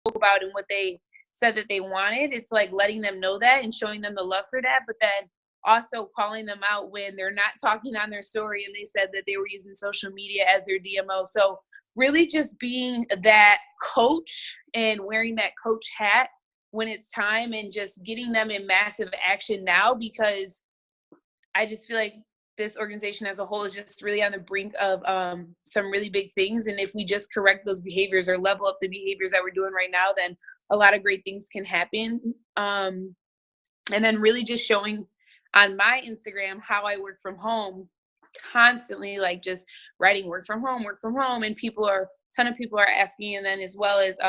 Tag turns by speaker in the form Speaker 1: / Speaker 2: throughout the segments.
Speaker 1: about and what they said that they wanted. It's like letting them know that and showing them the love for that, but then also calling them out when they're not talking on their story and they said that they were using social media as their DMO. So really just being that coach and wearing that coach hat when it's time and just getting them in massive action now, because I just feel like this organization as a whole is just really on the brink of some really big things. And if we just correct those behaviors or level up the behaviors that we're doing right now, then a lot of great things can happen. And then really just showing on my Instagram how I work from home, constantly like just writing work from home. And ton of people are asking. And then as well as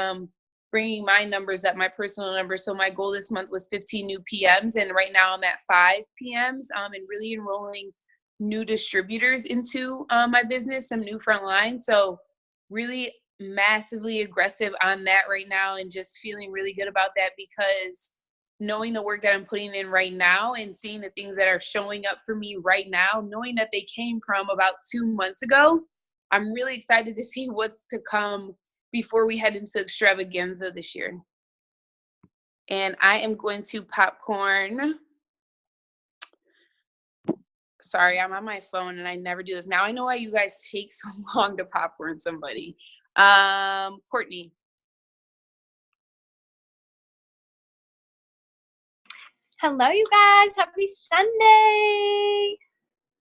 Speaker 1: bringing my numbers up, my personal numbers. So my goal this month was 15 new PMs. And right now I'm at 5 PMs and really enrolling new distributors into my business, some new front line. So really massively aggressive on that right now and just feeling really good about that, because knowing the work that I'm putting in right now and seeing the things that are showing up for me right now, knowing that they came from about 2 months ago, I'm really excited to see what's to come before we head into extravaganza this year. And I am going to popcorn. Sorry, I'm on my phone and I never do this. Now I know why you guys take so long to popcorn somebody. Courtney.
Speaker 2: Hello, you guys. Happy Sunday.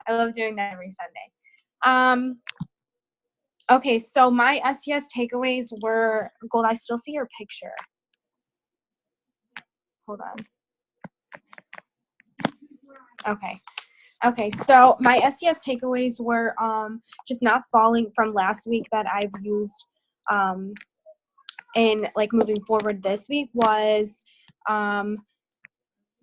Speaker 2: I love doing that every Sunday. Okay, so my SES takeaways were, Gold, I still see your picture. Hold on. Okay, so my SES takeaways were just not falling from last week that I've used and like moving forward this week was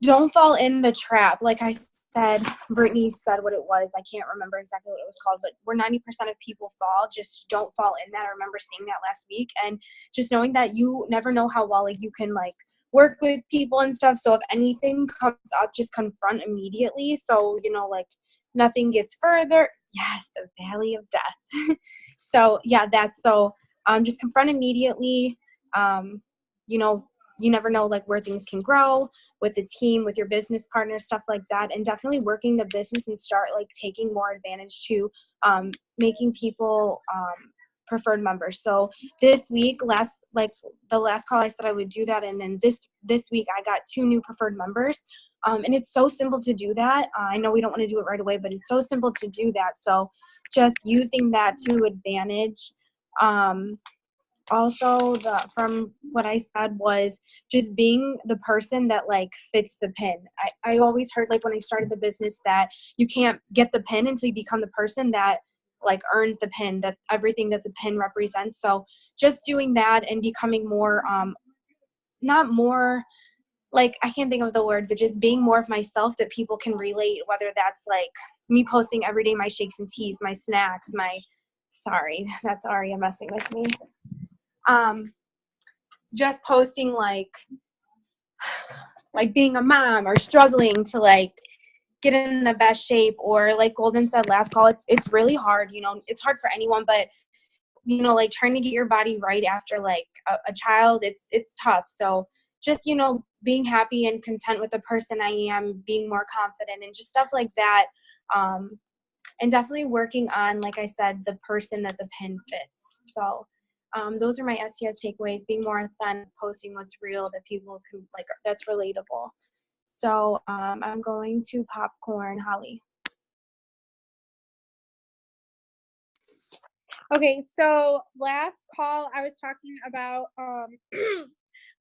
Speaker 2: don't fall in the trap. Like I said, Brittany said what it was. I can't remember exactly what it was called, but where 90% of people fall, just don't fall in that. I remember seeing that last week, and just knowing that you never know how well like you can like work with people and stuff. So if anything comes up, just confront immediately. So, you know, like nothing gets further. Yes, the valley of death. So yeah, that's so just confront immediately. You know, you never know like where things can grow with the team, with your business partner, stuff like that. And definitely working the business and start like taking more advantage to making people preferred members. So this week, the last call I said I would do that, and then this week I got 2 new preferred members. And it's so simple to do that. I know we don't want to do it right away, but it's so simple to do that. So just using that to advantage. Also, from what I said was just being the person that like fits the pin. I always heard like when I started the business that you can't get the pin until you become the person that like earns the pin, that everything that the pin represents. So just doing that and becoming more, not more, like I can't think of the word, but just being more of myself that people can relate, whether that's like me posting every day my shakes and teas, my snacks, sorry, that's Aria messing with me. Just posting like being a mom or struggling to like get in the best shape, or like Golden said last call, it's really hard, you know, it's hard for anyone, but you know, like trying to get your body right after like a child, it's tough. So just, you know, being happy and content with the person I am, being more confident and just stuff like that. And definitely working on, like I said, the person that the pin fits. So those are my STS takeaways, being more authentic, posting what's real that people can like, that's relatable. So I'm going to popcorn Holly.
Speaker 3: Okay, so last call I was talking about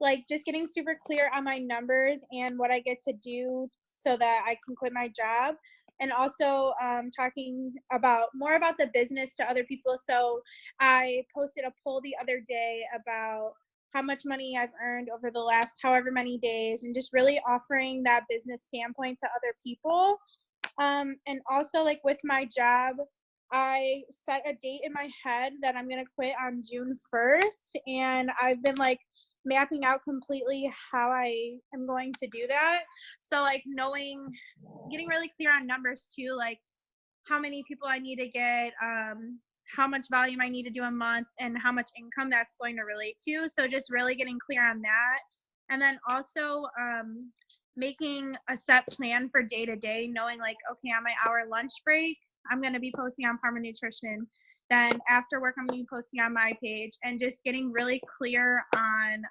Speaker 3: like just getting super clear on my numbers and what I get to do so that I can quit my job, and also talking about more about the business to other people. So I posted a poll the other day about how much money I've earned over the last however many days, and just really offering that business standpoint to other people. And also like with my job, I set a date in my head that I'm going to quit on June 1st. And I've been like mapping out completely how I am going to do that. So like getting really clear on numbers too, like how many people I need to get how much volume I need to do a month and how much income that's going to relate to. So just really getting clear on that. And then also making a set plan for day to day, knowing like, okay, on my hour lunch break, I'm going to be posting on Parma Nutrition. Then after work, I'm going to be posting on my page, and just getting really clear on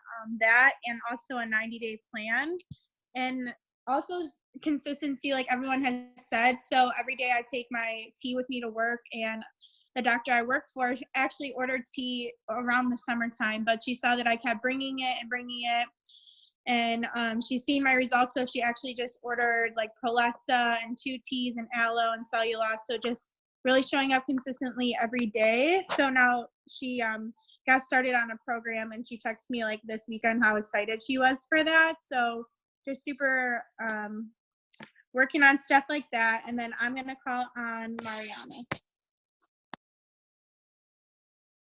Speaker 3: that, and also a 90-day plan. And also consistency, like everyone has said. So every day I take my tea with me to work, and the doctor I work for actually ordered tea around the summertime, but she saw that I kept bringing it. And she's seen my results, so she actually just ordered like Prolesta and 2 teas and aloe and cellulose. So just really showing up consistently every day. So now she got started on a program, and she texted me like this weekend how excited she was for that. So just super working on stuff like that. And then I'm gonna call on Mariana.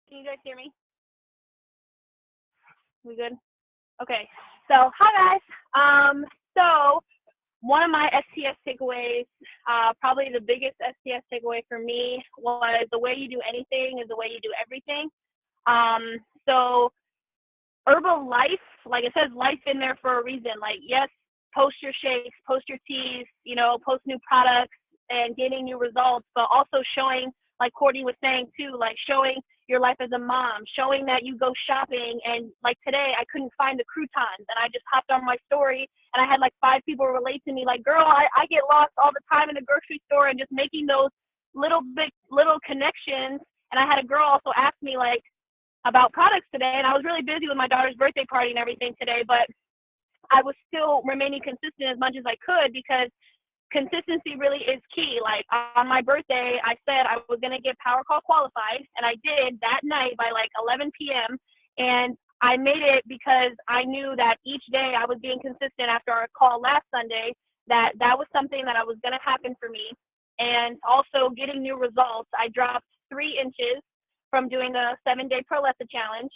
Speaker 4: Can you guys hear me? We good? Okay. So, hi guys. So one of my STS takeaways, probably the biggest STS takeaway for me, was the way you do anything is the way you do everything. So Herbalife, like it says life in there for a reason. Like, yes, post your shakes, post your teas, you know, post new products and getting new results, but also showing, like Courtney was saying too, like showing your life as a mom, showing that you go shopping, and like today I couldn't find the croutons, and I just hopped on my story and I had like 5 people relate to me like, girl, I get lost all the time in the grocery store, and just making those little connections. And I had a girl also ask me like about products today, and I was really busy with my daughter's birthday party and everything today, but I was still remaining consistent as much as I could, because consistency really is key. Like on my birthday, I said I was going to get Power Call qualified, and I did that night by like 11 p.m. And I made it because I knew that each day I was being consistent after our call last Sunday, that was something that was going to happen for me. And also getting new results. I dropped 3 inches from doing the 7-day Prolesta challenge.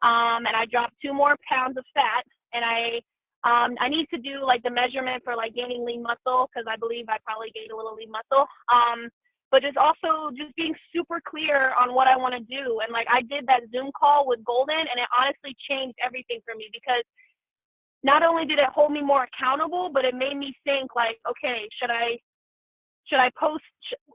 Speaker 4: And I dropped 2 more pounds of fat, and I need to do like the measurement for like gaining lean muscle, because I believe I probably gained a little lean muscle. But just also just being super clear on what I want to do. And like I did that Zoom call with Golden, and it honestly changed everything for me, because not only did it hold me more accountable, but it made me think like, okay, should I post,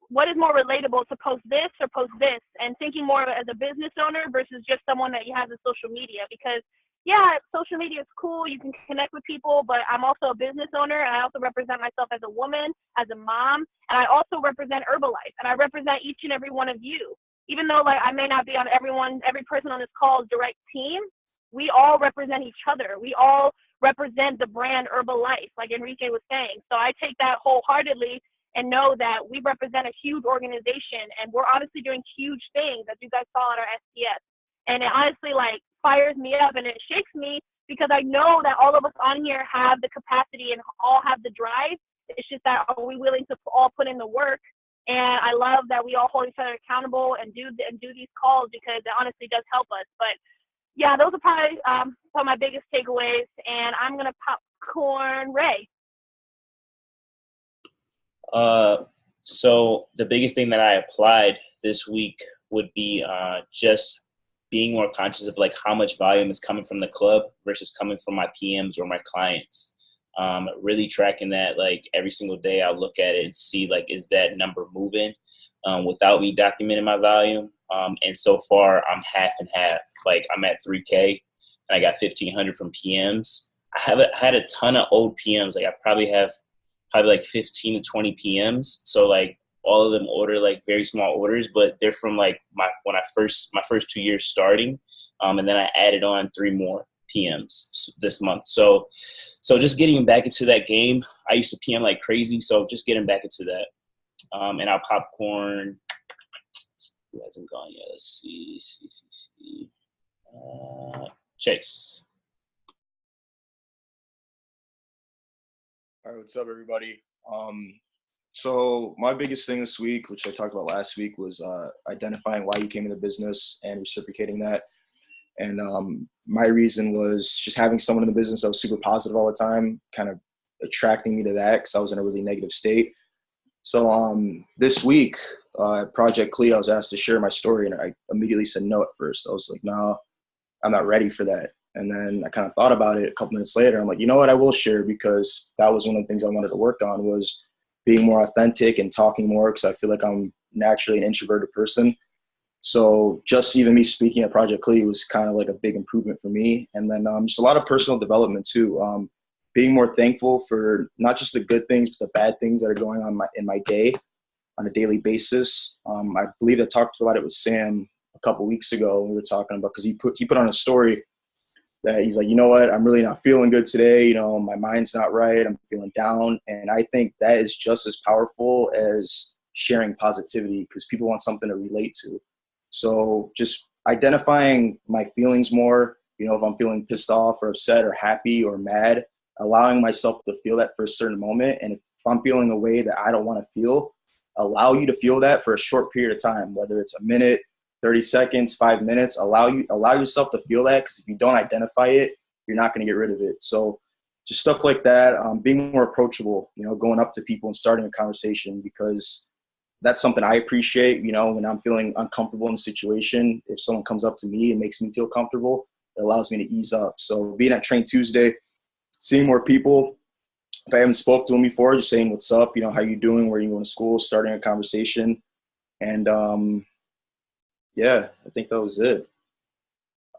Speaker 4: what is more relatable, to post this or post this? And thinking more of it as a business owner versus just someone that has a social media, because yeah, social media is cool, you can connect with people, but I'm also a business owner, and I also represent myself as a woman, as a mom, and I also represent Herbalife, and I represent each and every one of you. Even though like I may not be on every person on this call's direct team, we all represent each other. We all represent the brand Herbalife, like Enrique was saying. So I take that wholeheartedly and know that we represent a huge organization, and we're honestly doing huge things, as you guys saw at our STS. And it honestly like fires me up, and it shakes me, because I know that all of us on here have the capacity and all have the drive. It's just that, are we willing to all put in the work? And I love that we all hold each other accountable and do these calls, because it honestly does help us. But yeah, those are probably some of my biggest takeaways. And I'm gonna popcorn Ray.
Speaker 5: So the biggest thing that I applied this week would be just being more conscious of like how much volume is coming from the club versus coming from my PMs or my clients. Really tracking that, like every single day I'll look at it and see like, is that number moving without me documenting my volume? And so far I'm half and half. Like I'm at 3K and I got 1,500 from PMs. I had a ton of old PMs. Like I probably have like 15 to 20 PMs. So like all of them order like very small orders, but they're from like my first 2 years starting. And then I added on 3 more PMs this month. So just getting back into that game. I used to PM like crazy. So just getting back into that. And our popcorn, who hasn't gone yet? Let's see. Chase.
Speaker 6: All right, what's up, everybody? So my biggest thing this week, which I talked about last week, was identifying why you came into business and reciprocating that. And my reason was just having someone in the business that was super positive all the time, kind of attracting me to that, because I was in a really negative state. So this week, Project Cleo, I was asked to share my story, and I immediately said no at first. I was like, no, I'm not ready for that. And then I kind of thought about it a couple minutes later. I'm like, you know what, I will share, because that was one of the things I wanted to work on, was being more authentic and talking more, because I feel like I'm naturally an introverted person. So just even me speaking at Project Cleo was kind of like a big improvement for me. And then just a lot of personal development too. Being more thankful for not just the good things, but the bad things that are going on in my day on a daily basis. I believe I talked about it with Sam a couple weeks ago when we were talking about, because he put on a story that he's like, you know what, I'm really not feeling good today. You know, my mind's not right. I'm feeling down. And I think that is just as powerful as sharing positivity, because people want something to relate to. So just identifying my feelings more, you know, if I'm feeling pissed off or upset or happy or mad, allowing myself to feel that for a certain moment. And if I'm feeling a way that I don't want to feel, allow you to feel that for a short period of time, whether it's a minute, 30 seconds, 5 minutes. Allow yourself to feel that, because if you don't identify it, you're not going to get rid of it. So just stuff like that, being more approachable, you know, going up to people and starting a conversation, because that's something I appreciate. You know, when I'm feeling uncomfortable in a situation, if someone comes up to me and makes me feel comfortable, it allows me to ease up. So being at Train Tuesday, seeing more people, if I haven't spoke to them before, just saying what's up, you know, how you doing, where you going to school, starting a conversation. And yeah, I think that was it.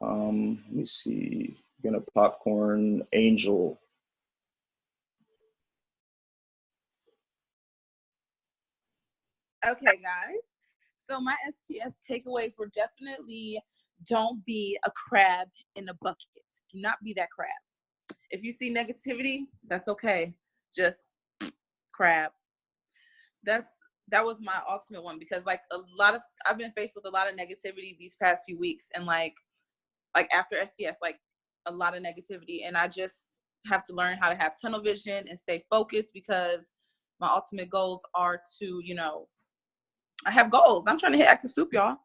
Speaker 6: Let me see. Gonna popcorn Angel.
Speaker 7: Okay, guys. So my STS takeaways were definitely, don't be a crab in a bucket. Do not be that crab. If you see negativity, that's okay. Just crab. That was my ultimate one, because like I've been faced with a lot of negativity these past few weeks, and like after STS, like a lot of negativity, and I just have to learn how to have tunnel vision and stay focused, because my ultimate goals are to, you know, I have goals. I'm trying to hit active soup, y'all.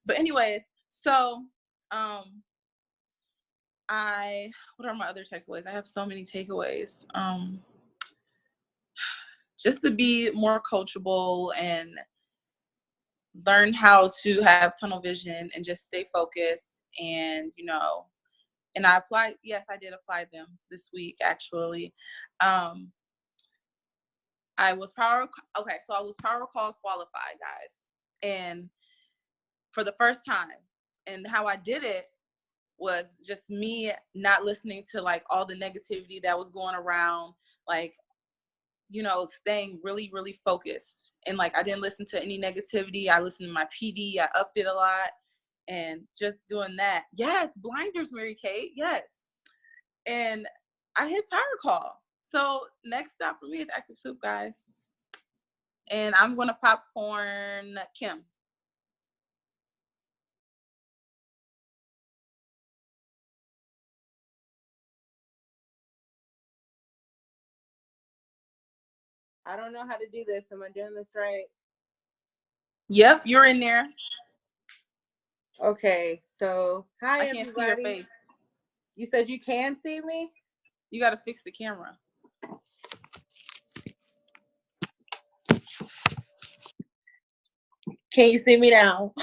Speaker 7: But anyways, so what are my other takeaways? I have so many takeaways. Just to be more coachable and learn how to have tunnel vision and just stay focused. And, you know, and I did apply them this week, actually. I was power call qualified, guys. And for the first time, and how I did it was just me not listening to like all the negativity that was going around, like, you know, staying really, really focused. And like, I didn't listen to any negativity. I listened to my PD. I upped it a lot, and just doing that. Yes, blinders, Mary Kate. Yes. And I hit power call. So next stop for me is active soup, guys. And I'm going to popcorn Kim.
Speaker 8: I don't know how to do this. Am I doing this right?
Speaker 7: Yep, you're in there.
Speaker 8: Okay, so hi,
Speaker 7: I can't
Speaker 8: everybody.
Speaker 7: see your face.
Speaker 8: You said you can see me?
Speaker 7: You got to fix the camera.
Speaker 8: Can you see me now?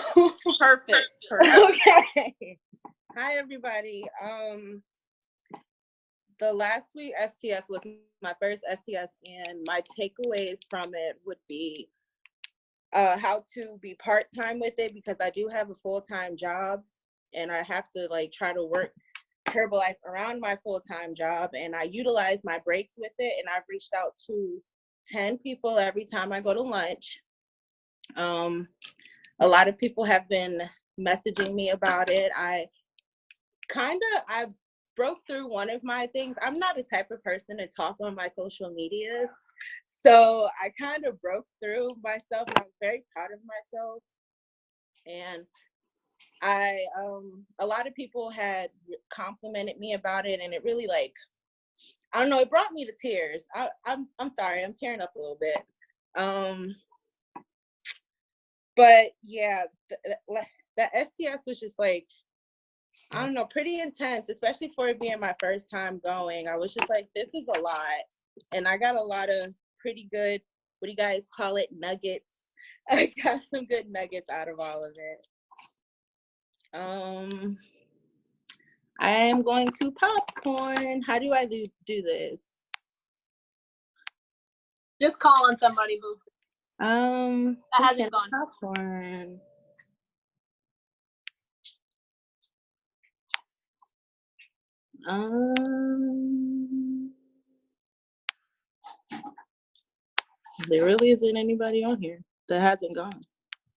Speaker 7: Perfect.
Speaker 8: Okay. Hi, everybody. The last week STS was my first STS, and my takeaways from it would be how to be part-time with it, because I do have a full-time job, and I have to like try to work Herbalife around my full-time job, and I utilize my breaks with it, and I've reached out to 10 people every time I go to lunch. A lot of people have been messaging me about it. I broke through one of my things. I'm not the type of person to talk on my social medias, so I kind of broke through myself, and I'm very proud of myself. And a lot of people had complimented me about it, and it really, like, I don't know, it brought me to tears. I'm sorry, I'm tearing up a little bit. But yeah, the STS was just like, I don't know, pretty intense, especially for it being my first time going. I was just like, this is a lot. And I got a lot of pretty good, what do you guys call it, nuggets I got some good nuggets out of all of it. I am going to popcorn. How do I do this?
Speaker 9: Just call on somebody, boo.
Speaker 8: That
Speaker 9: hasn't gone.
Speaker 8: Popcorn. There really isn't anybody on here that hasn't gone.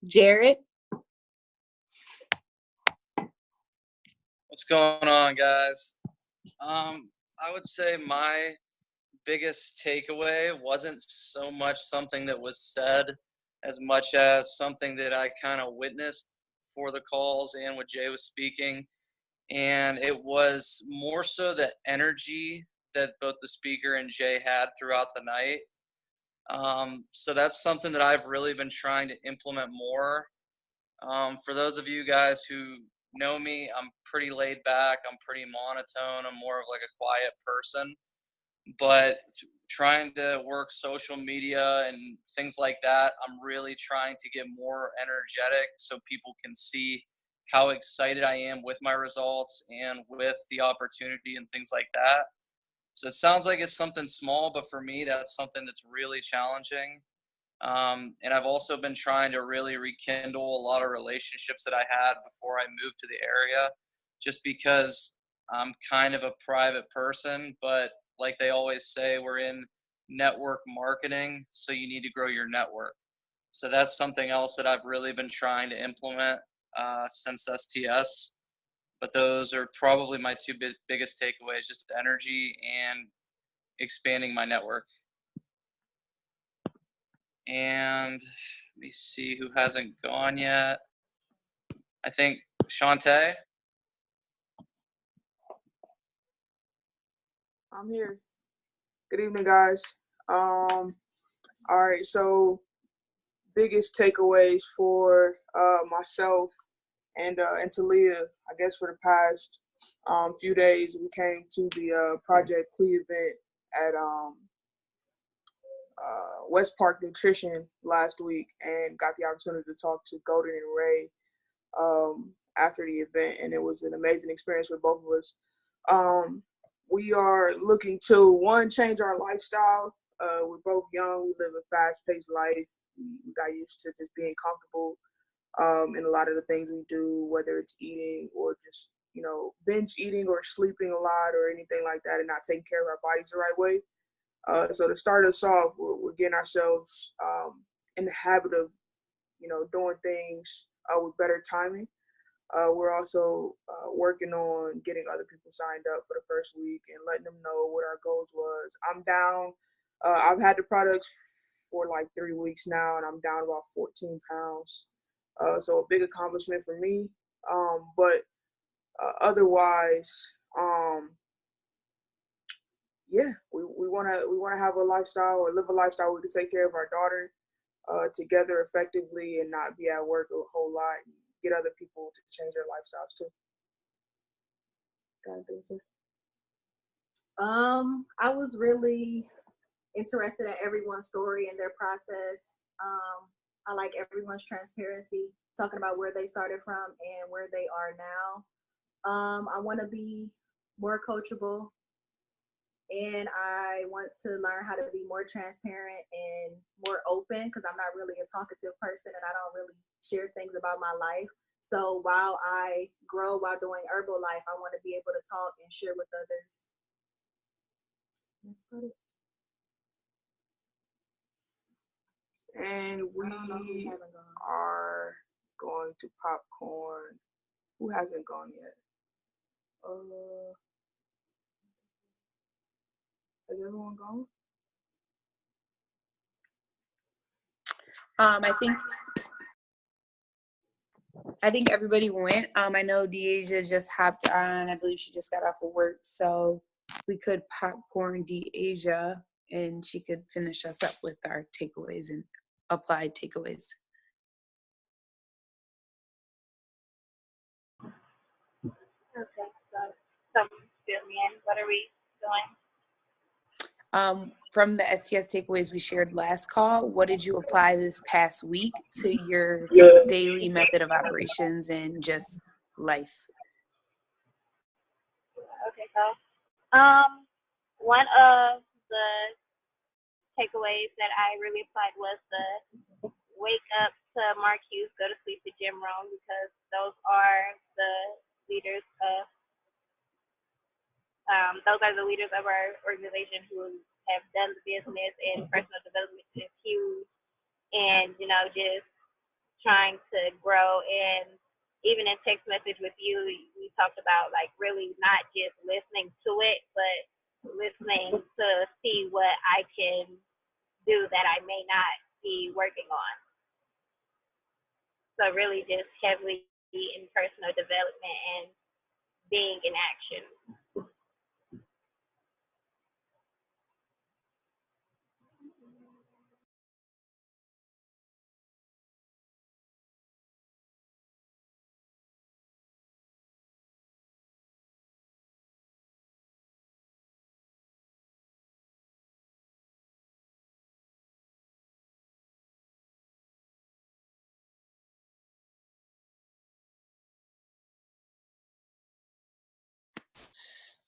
Speaker 8: Jared?
Speaker 10: What's going on, guys? I would say my biggest takeaway wasn't so much something that was said as much as something that I kind of witnessed for the calls and when Jay was speaking. And it was more so the energy that both the speaker and Jay had throughout the night. So that's something that I've really been trying to implement more. For those of you guys who know me, I'm pretty laid back. I'm pretty monotone. I'm more of like a quiet person. But trying to work social media and things like that, I'm really trying to get more energetic so people can see how excited I am with my results and with the opportunity and things like that. So it sounds like it's something small, but for me, that's something that's really challenging. And I've also been trying to really rekindle a lot of relationships that I had before I moved to the area, just because I'm kind of a private person, but like they always say, we're in network marketing, so you need to grow your network. So that's something else that I've really been trying to implement since STS. But those are probably my two biggest takeaways, just energy and expanding my network. And let me see who hasn't gone yet. I think Shantae.
Speaker 11: I'm here. Good evening, guys. All right, so biggest takeaways for myself and Talia, I guess for the past few days, we came to the Project Clee event at West Park Nutrition last week and got the opportunity to talk to Golden and Ray after the event, and it was an amazing experience for both of us. We are looking to, one, change our lifestyle. We're both young. We live a fast-paced life. We got used to just being comfortable in a lot of the things we do, whether it's eating or just, binge eating or sleeping a lot or anything like that, and not taking care of our bodies the right way. So to start us off, we're getting ourselves in the habit of, doing things with better timing. We're also working on getting other people signed up for the first week and letting them know what our goals was. I'm down. I've had the products for like 3 weeks now, and I'm down about 14 pounds. So a big accomplishment for me. But otherwise, we want to have a lifestyle or live a lifestyle where we can take care of our daughter together effectively and not be at work a whole lot. And get other people to change their lifestyles too.
Speaker 9: I was really interested in everyone's story and their process. I like everyone's transparency, talking about where they started from and where they are now. I want to be more coachable, and I want to learn how to be more transparent and more open, because I'm not really a talkative person and I don't really share things about my life. So while I grow while doing Herbalife, I want to be able to talk and share with others. That's about it.
Speaker 11: And we are going to popcorn. Who hasn't gone yet? Has everyone gone?
Speaker 1: I think everybody went. I know Deasia just hopped on. I believe she just got off of work, so we could popcorn Deasia, and she could finish us up with our takeaways and applied takeaways.
Speaker 4: Okay, so fill me in. What are we doing?
Speaker 1: From the STS takeaways we shared last call, what did you apply this past week to your daily method of operations and just life?
Speaker 4: Okay, so one of the takeaways that I really applied was the wake up to Mark Hughes, go to sleep to Jim Rohn, because those are the leaders of our organization who have done the business, and personal development is huge, and just trying to grow. And even in text message with you, we talked about like really not just listening to it, but listening to see what I can do that I may not be working on. So really just heavily in personal development and being in action.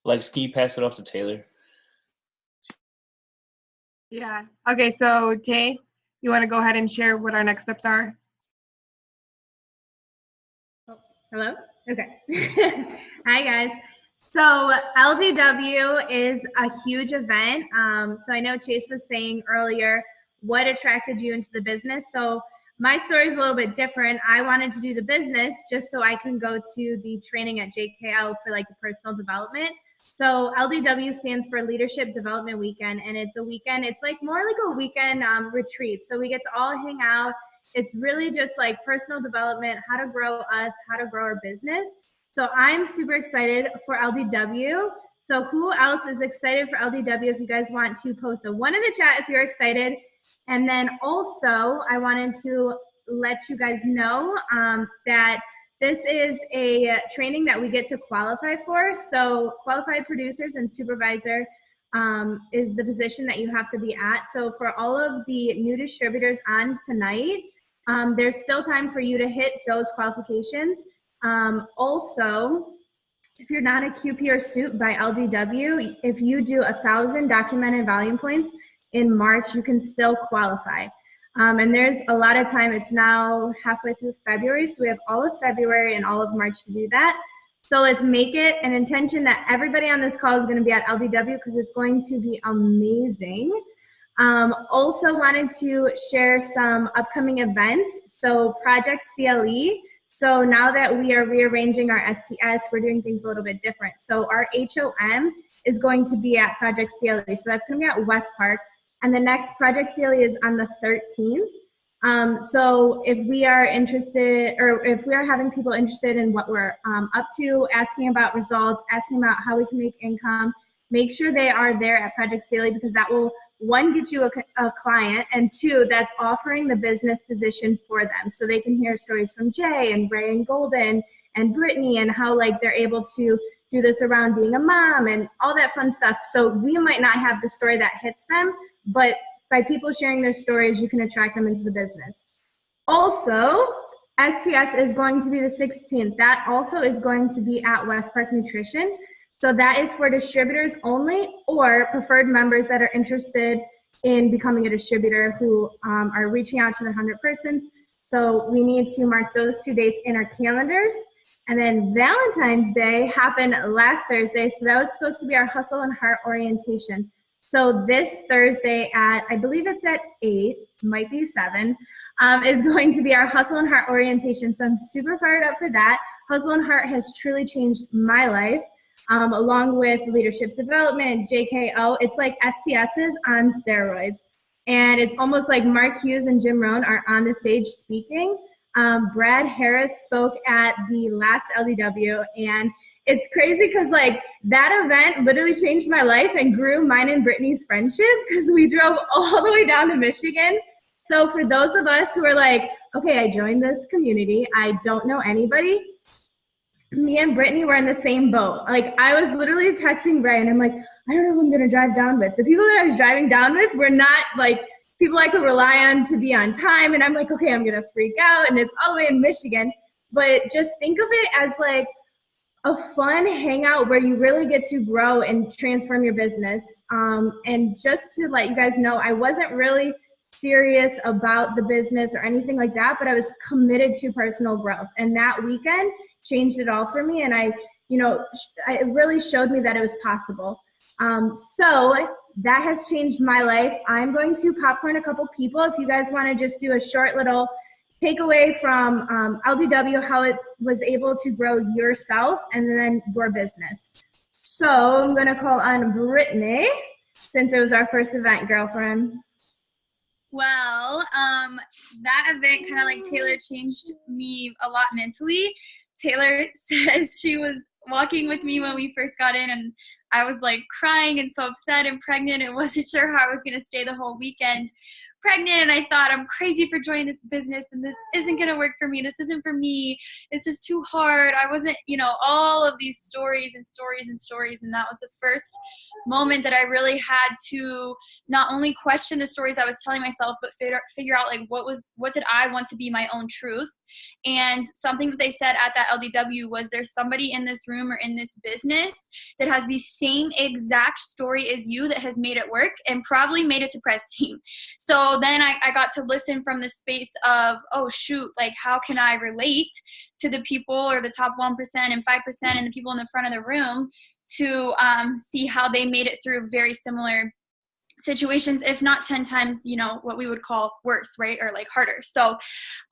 Speaker 5: Lex, can you pass it off to Taylor?
Speaker 12: Yeah. Okay, so Tay, you want to go ahead and share what our next steps are?
Speaker 13: Oh, hello? Okay. Hi, guys. So LDW is a huge event. So I know Chase was saying earlier, what attracted you into the business? So my story is a little bit different. I wanted to do the business just so I can go to the training at JKL for like the personal development. So LDW stands for Leadership Development Weekend, and it's a weekend. It's like more like a weekend retreat. So we get to all hang out. It's really just like personal development, how to grow us, how to grow our business. So I'm super excited for LDW. So who else is excited for LDW? If you guys want to post a one in the chat if you're excited. And then also I wanted to let you guys know that this is a training that we get to qualify for. So qualified producers and supervisor is the position that you have to be at. So for all of the new distributors on tonight, there's still time for you to hit those qualifications. Also, if you're not a QP or SUP by LDW, if you do 1,000 documented volume points in March, you can still qualify. And there's a lot of time. It's now halfway through February, so we have all of February and all of March to do that. So let's make it an intention that everybody on this call is going to be at LDW because it's going to be amazing. Also wanted to share some upcoming events. So Project CLE. So now that we are rearranging our STS, we're doing things a little bit different. So our HOM is going to be at Project CLE. So that's going to be at West Park. And the next Project CLE is on the 13th. So if we are interested, or if we are having people interested in what we're up to, asking about results, asking about how we can make income, make sure they are there at Project CLE because that will, one, get you a client, and two, that's offering the business position for them. So they can hear stories from Jay and Ray and Golden and Brittany and how like they're able to do this around being a mom and all that fun stuff. So we might not have the story that hits them, but by people sharing their stories, you can attract them into the business. Also, STS is going to be the 16th. That also is going to be at West Park Nutrition. So that is for distributors only or preferred members that are interested in becoming a distributor who are reaching out to the 100 persons. So we need to mark those 2 dates in our calendars. And then Valentine's Day happened last Thursday. So that was supposed to be our Hustle and Heart orientation. So this Thursday at, I believe it's at 8, might be 7, is going to be our Hustle and Heart orientation. So I'm super fired up for that. Hustle and Heart has truly changed my life, along with leadership development, JKO. It's like STSs on steroids. And it's almost like Mark Hughes and Jim Rohn are on the stage speaking. Brad Harris spoke at the last LDW, and it's crazy because like that event literally changed my life and grew mine and Brittany's friendship because we drove all the way down to Michigan. So for those of us who are like, okay, I joined this community, I don't know anybody, me and Brittany were in the same boat. Like, I was literally texting Ray, and I'm like, I don't know who I'm going to drive down with. The people that I was driving down with were not, like, people I could rely on to be on time. And I'm like, okay, I'm going to freak out. And it's all the way in Michigan. But just think of it as, like, a fun hangout where you really get to grow and transform your business. And just to let you guys know, I wasn't really serious about the business or anything like that, but I was committed to personal growth. And that weekend changed it all for me. And it really showed me that it was possible. So that has changed my life. I'm going to popcorn a couple people. If you guys want to just do a short little takeaway from LDW, how it was able to grow yourself and then your business. So I'm going to call on Brittany, since it was our first event, girlfriend.
Speaker 14: Well, that event kind of like Taylor changed me a lot mentally. Taylor says she was walking with me when we first got in, and I was like crying and so upset and pregnant and wasn't sure how I was going to stay the whole weekend pregnant. And I thought, I'm crazy for joining this business, and this isn't going to work for me. This isn't for me. This is too hard. I wasn't, all of these stories. And that was the first moment that I really had to not only question the stories I was telling myself, but figure out like what did I want to be my own truth. And something that they said at that LDW was, there's somebody in this room or in this business that has the same exact story as you that has made it work and probably made it to press team. So then I got to listen from the space of, oh shoot, like how can I relate to the people or the top 1% and 5% and the people in the front of the room to see how they made it through very similar situations, if not 10 times, what we would call worse, right? Or like harder. So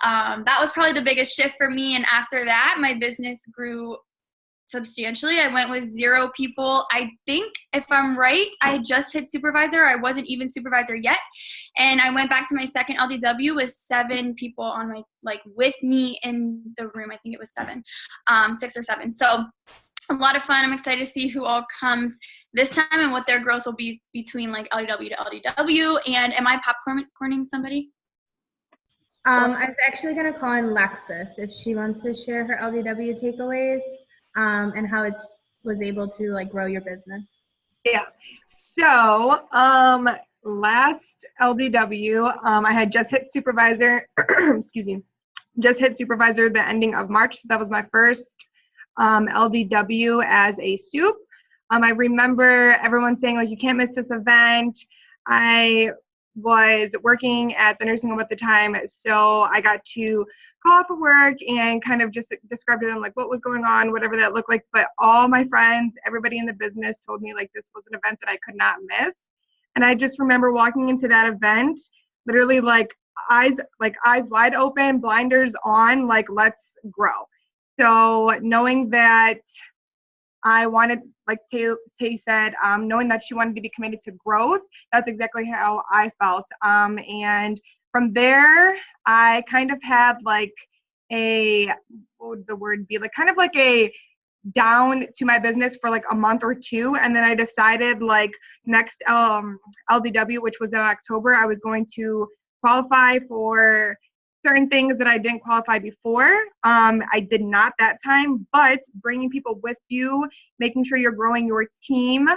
Speaker 14: that was probably the biggest shift for me. And after that, my business grew substantially. I went with 0 people. I think, if I'm right, I just hit supervisor. I wasn't even supervisor yet. And I went back to my second LDW with 7 people on my, with me in the room. I think it was 7, 6 or 7. So a lot of fun. I'm excited to see who all comes this time and what their growth will be between LDW to LDW. And am I popcorning somebody?
Speaker 13: I was actually going to call in Lexus if she wants to share her LDW takeaways and how it was able to grow your business.
Speaker 12: Yeah. So last LDW, I had just hit supervisor, excuse me, the ending of March. That was my first LDW as a soup. I remember everyone saying you can't miss this event. I was working at the nursing home at the time, so I got to call off of work and kind of just describe to them what was going on, whatever that looked like. But all my friends, everybody in the business told me this was an event that I could not miss. And I just remember walking into that event, literally eyes wide open, blinders on, let's grow. So knowing that I wanted, like Tay said, knowing that she wanted to be committed to growth, that's exactly how I felt. And from there, I kind of had what would the word be? Kind of a down to my business for a month or 2. And then I decided next LDW, which was in October, I was going to qualify for certain things that I didn't qualify before. I did not that time, but bringing people with you, making sure you're growing your team,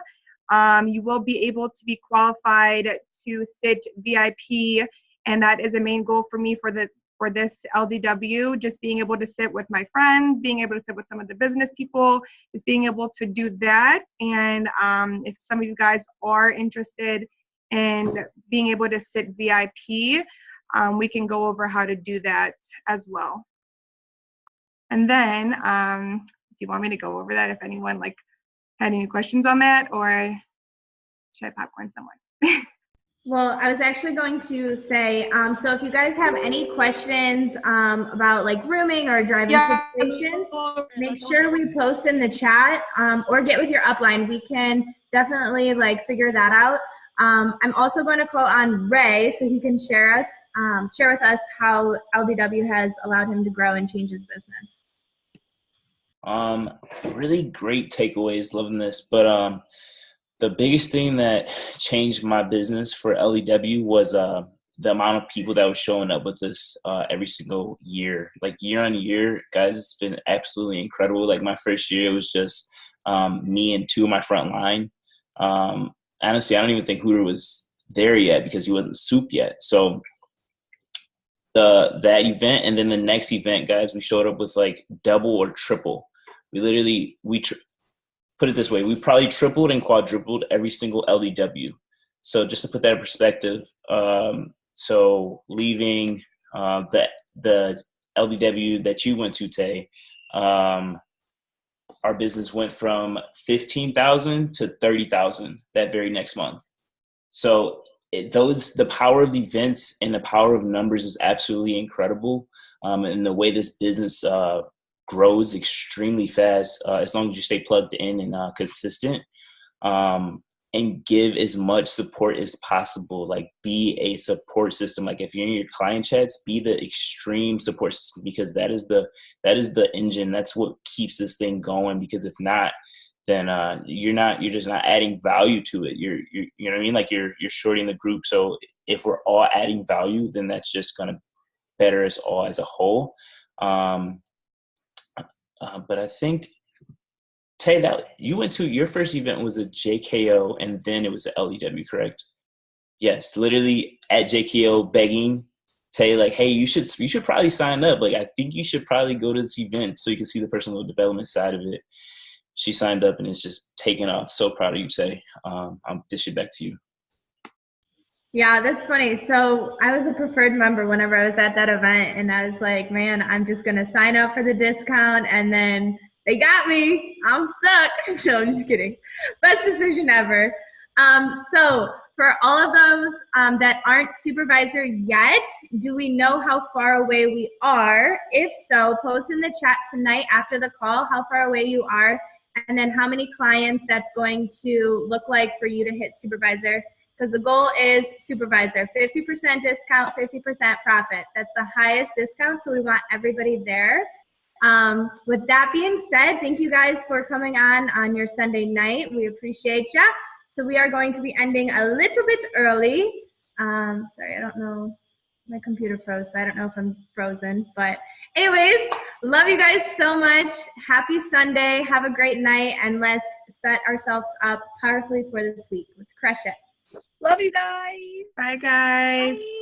Speaker 12: you will be able to be qualified to sit VIP, and that is a main goal for me for this LDW, just being able to sit with my friends, being able to sit with some of the business people, just being able to do that. And if some of you guys are interested in being able to sit VIP, we can go over how to do that as well. And then, do you want me to go over that if anyone had any questions on that, or should I popcorn someone?
Speaker 13: Well, I was actually going to say, so if you guys have any questions about rooming or driving situations, make sure we post in the chat or get with your upline. We can definitely figure that out. I'm also going to call on Ray so he can share with us how LDW has allowed him to grow and change his business.
Speaker 5: Really great takeaways, loving this. But the biggest thing that changed my business for LDW was the amount of people that was showing up with us every single year, like year on year, guys, it's been absolutely incredible. Like my first year, it was just me and 2 of my front line. Honestly, I don't even think Hooter was there yet because he wasn't soup yet. So that event, and then the next event, guys, we showed up with like double or triple. We literally, put it this way, we probably tripled and quadrupled every single LDW. So just to put that in perspective, so leaving the LDW that you went to, Tay, our business went from 15,000 to 30,000 that very next month. So the power of the events and the power of numbers is absolutely incredible. And the way this business grows extremely fast, as long as you stay plugged in and consistent, and give as much support as possible. Like, be a support system. Like, if you're in your client chats, be the extreme support system, because that is the engine. That's what keeps this thing going. Because if not, then you're just not adding value to it. You know what I mean? Like, you're shorting the group. So if we're all adding value, then that's just gonna better us all as a whole. But I think, Tay, that you went to, your first event was a JKO and then it was a LDW, correct? Yes, literally at JKO begging Tay, like, hey, you should probably sign up. Like, I think you should probably go to this event so you can see the personal development side of it. She signed up and it's just taken off. So proud of you, Tay. I'll dish it back to you.
Speaker 13: Yeah, that's funny. So I was a preferred member whenever I was at that event, and I was like, man, I'm just going to sign up for the discount, and then they got me. I'm stuck. No, I'm just kidding. Best decision ever. So for all of those that aren't supervisor yet, do we know how far away we are? If so, post in the chat tonight after the call how far away you are, and then how many clients that's going to look like for you to hit supervisor. Because the goal is supervisor, 50% discount, 50% profit. That's the highest discount, so we want everybody there. With that being said, thank you guys for coming on your Sunday night. We appreciate ya. So we are going to be ending a little bit early. Sorry, I don't know. My computer froze, so I don't know if I'm frozen. But anyways, love you guys so much. Happy Sunday. Have a great night, and let's set ourselves up powerfully for this week. Let's crush it.
Speaker 8: Love you guys.
Speaker 12: Bye, guys.
Speaker 8: Bye.